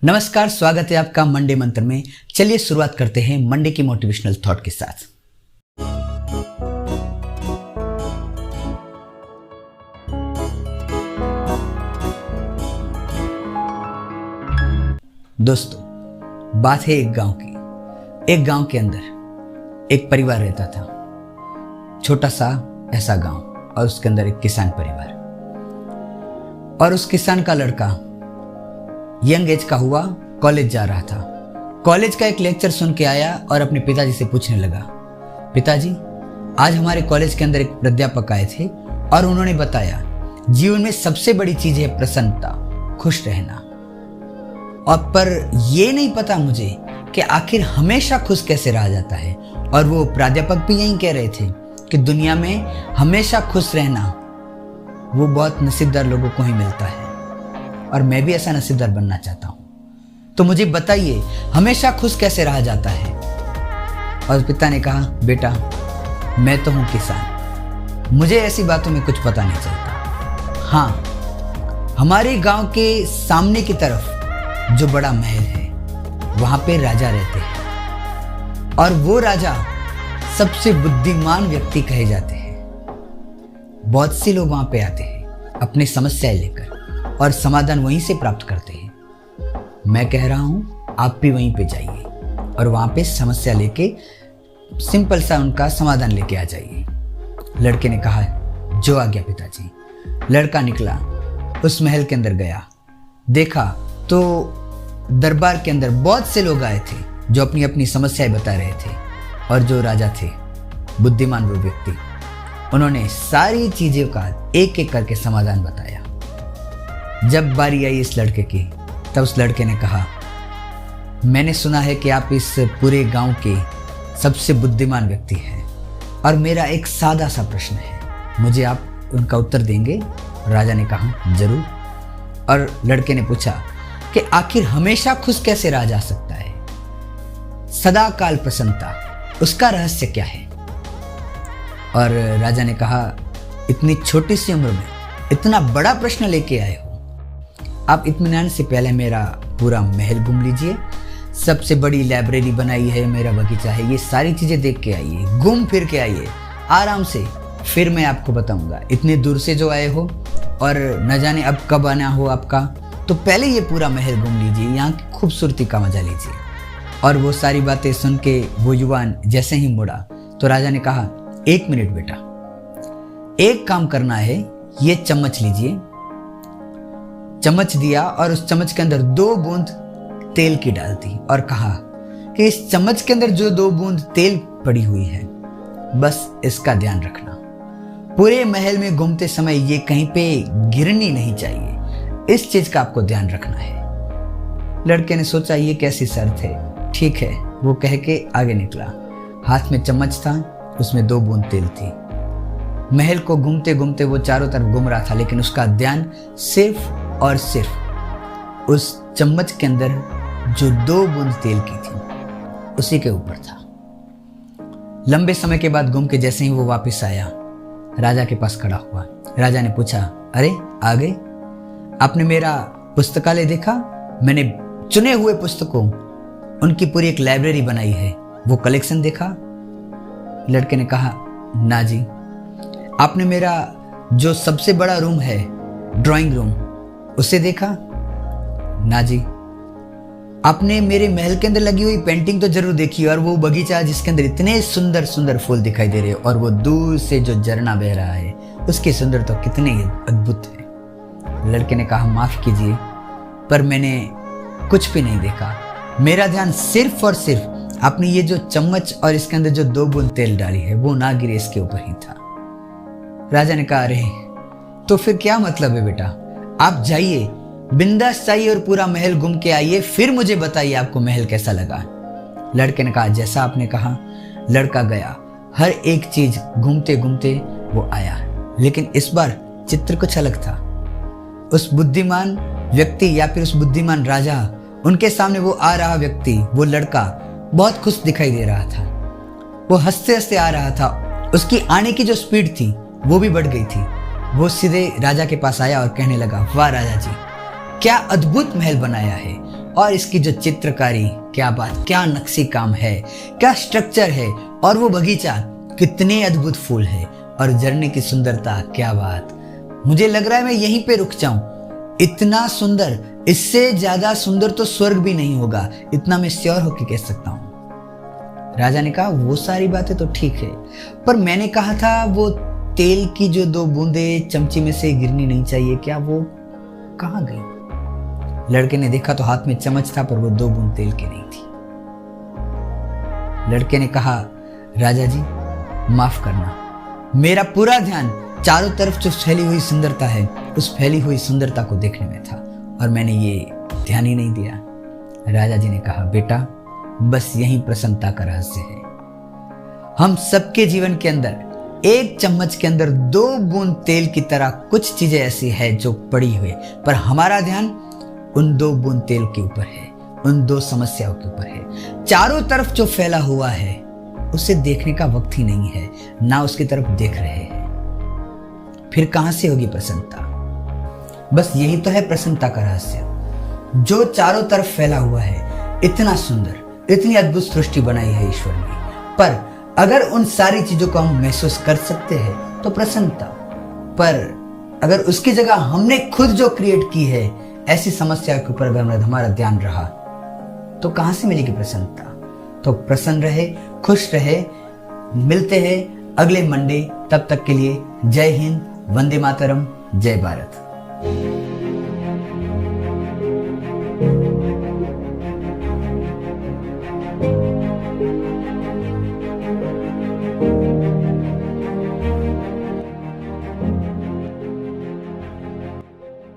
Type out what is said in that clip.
नमस्कार, स्वागत है आपका मंडे मंत्र में। चलिए शुरुआत करते हैं मंडे की मोटिवेशनल थॉट के साथ। दोस्तों, बात है एक गांव की। एक गांव के अंदर एक परिवार रहता था, छोटा सा ऐसा गांव, और उसके अंदर एक किसान परिवार। और उस किसान का लड़का यंग एज का हुआ, कॉलेज जा रहा था। कॉलेज का एक लेक्चर सुन के आया और अपने पिताजी से पूछने लगा, पिताजी आज हमारे कॉलेज के अंदर एक प्राध्यापक आए थे और उन्होंने बताया जीवन में सबसे बड़ी चीज है प्रसन्नता, खुश रहना। और पर ये नहीं पता मुझे कि आखिर हमेशा खुश कैसे रहा जाता है। और वो प्राध्यापक भी यही कह रहे थे कि दुनिया में हमेशा खुश रहना वो बहुत नसीबदार लोगों को ही मिलता है, और मैं भी ऐसा नसीबदार बनना चाहता हूं। तो मुझे बताइए, हमेशा खुश कैसे रहा जाता है। और पिता ने कहा, बेटा मैं तो हूं किसान, मुझे ऐसी बातों में कुछ पता नहीं चलता। हाँ, हमारे गांव के सामने की तरफ जो बड़ा महल है वहां पे राजा रहते हैं, और वो राजा सबसे बुद्धिमान व्यक्ति कहे जाते हैं। बहुत से लोग वहां पे आते हैं अपनी समस्याएं लेकर, और समाधान वहीं से प्राप्त करते हैं। मैं कह रहा हूं आप भी वहीं पे जाइए और वहां पे समस्या लेके सिंपल सा उनका समाधान लेके आ जाइए। लड़के ने कहा, जो आ गया पिताजी। लड़का निकला, उस महल के अंदर गया, देखा तो दरबार के अंदर बहुत से लोग आए थे जो अपनी अपनी समस्याएं बता रहे थे। और जो राजा थे, बुद्धिमान वो व्यक्ति, उन्होंने सारी चीजों का एक एक करके समाधान बताया। जब बारी आई इस लड़के की, तब उस लड़के ने कहा, मैंने सुना है कि आप इस पूरे गांव के सबसे बुद्धिमान व्यक्ति हैं, और मेरा एक सादा सा प्रश्न है, मुझे आप उनका उत्तर देंगे? राजा ने कहा, जरूर। और लड़के ने पूछा कि आखिर हमेशा खुश कैसे रहा जा सकता है, सदा काल प्रसन्नता, उसका रहस्य क्या है? और राजा ने कहा, इतनी छोटी सी उम्र में इतना बड़ा प्रश्न लेके आए हो, आप इत्मीनान से पहले मेरा पूरा महल घूम लीजिए, सबसे बड़ी लाइब्रेरी बनाई है, मेरा बगीचा है, ये सारी चीजें देख के आइए, घूम फिर के आइए आराम से, फिर मैं आपको बताऊंगा। इतने दूर से जो आए हो और न जाने अब कब आना हो आपका, तो पहले ये पूरा महल घूम लीजिए, यहाँ की खूबसूरती का मजा लीजिए। और वो सारी बातें सुन के वो युवान जैसे ही मुड़ा तो राजा ने कहा, एक मिनट बेटा, एक काम करना है, ये चम्मच लीजिए। चम्मच दिया और उस चम्मच के अंदर 2 बूंद तेल की डाल दी और कहा कि इस चम्मच के अंदर जो 2 बूंद तेल पड़ी हुई है, बस इसका ध्यान रखना। पूरे महल में घूमते समय ये कहीं पे गिरनी नहीं चाहिए, इस चीज का आपको ध्यान रखना है। लड़के ने सोचा, ये कैसी शर्त है, ठीक है, वो कह के आगे निकला। हाथ में चम्मच था, उसमें 2 बूंद तेल थी। महल को घूमते घूमते वो चारों तरफ घूम रहा था, लेकिन उसका ध्यान सिर्फ और सिर्फ उस चम्मच के अंदर जो 2 बूंद तेल की थी उसी के ऊपर था। लंबे समय के बाद घूम के जैसे ही वो वापस आया, राजा के पास खड़ा हुआ। राजा ने पूछा, अरे आ गए, आपने मेरा पुस्तकालय देखा? मैंने चुने हुए पुस्तकों, उनकी पूरी एक लाइब्रेरी बनाई है, वो कलेक्शन देखा? लड़के ने कहा, ना जी। आपने मेरा जो सबसे बड़ा रूम है, ड्राइंग रूम, उसे देखा? ना जी। आपने मेरे महल के अंदर लगी हुई पेंटिंग तो जरूर देखी, और वो बगीचा जिसके अंदर इतने सुंदर सुंदर फूल दिखाई दे रहे, और वो दूर से जो झरना बह रहा है, उसकी सुंदरता तो कितनी अद्भुत है। लड़के ने कहा, माफ कीजिए, पर मैंने कुछ भी नहीं देखा। मेरा ध्यान सिर्फ और सिर्फ आपने ये जो चम्मच और इसके अंदर जो 2 बूंद तेल डाली है, वो ना गिरे, इसके ऊपर ही था। राजा ने कहा, अरे तो फिर क्या मतलब है बेटा, आप जाइए, बिंदास जाइए और पूरा महल घूम के आइए, फिर मुझे बताइए आपको महल कैसा लगा। लड़के ने कहा, जैसा आपने कहा। लड़का गया, हर एक चीज घूमते घूमते वो आया, लेकिन इस बार चित्र कुछ अलग था। उस बुद्धिमान व्यक्ति या फिर उस बुद्धिमान राजा, उनके सामने वो आ रहा व्यक्ति, वो लड़का बहुत खुश दिखाई दे रहा था। वो हंसते हंसते आ रहा था, उसकी आने की जो स्पीड थी वो भी बढ़ गई थी। वो सीधे राजा के पास आया और कहने लगा, वाह राजा जी, क्या अद्भुत महल बनाया है, और इसकी जो चित्रकारी, क्या बात, क्या नक्शी काम है, क्या स्ट्रक्चर है, और वो बगीचा, कितने अद्भुत फूल है, और झरने की सुंदरता, क्या बात। मुझे लग रहा है मैं यहीं पे रुक जाऊं। इतना सुंदर, इससे ज्यादा सुंदर तो स्वर्ग भी नहीं होगा, इतना मैं श्योर होकर कह सकता हूं। राजा ने कहा वो सारी बातें तो ठीक है, पर मैंने कहा था वो तेल की जो 2 बूंदें चमचे में से गिरनी नहीं चाहिए, क्या वो कहां गई? लड़के ने देखा तो हाथ में चम्मच था, पर वो 2 बूंद तेल की नहीं थी। लड़के ने कहा राजा जी माफ करना, मेरा पूरा ध्यान चारों तरफ जो फैली हुई सुंदरता है, उस फैली हुई सुंदरता को देखने में था, और मैंने ये ध्यान ही नहीं दिया। राजा जी ने कहा बेटा, बस यही प्रसन्नता का रहस्य है। हम सबके जीवन के अंदर एक चम्मच के अंदर 2 बूंद तेल की तरह कुछ चीजें ऐसी है जो पड़ी हुई, पर हमारा ध्यान उन 2 बूंद तेल के ऊपर है, उन 2 समस्याओं के ऊपर है। चारों तरफ जो फैला हुआ है उसे देखने का वक्त ही नहीं है, ना उसकी तरफ देख रहे हैं। फिर कहां से होगी प्रसन्नता? बस यही तो है प्रसन्नता का रहस्य। जो चारों तरफ फैला हुआ है, इतना सुंदर, इतनी अद्भुत सृष्टि बनाई है ईश्वर ने, पर अगर उन सारी चीजों को हम महसूस कर सकते हैं तो प्रसन्नता, पर अगर उसकी जगह हमने खुद जो क्रिएट की है ऐसी समस्या के ऊपर अगर हमारा ध्यान रहा तो कहां से मिलेगी प्रसन्नता? तो प्रसन्न रहे, खुश रहे। मिलते हैं अगले मंडे, तब तक के लिए जय हिंद, वंदे मातरम, जय भारत।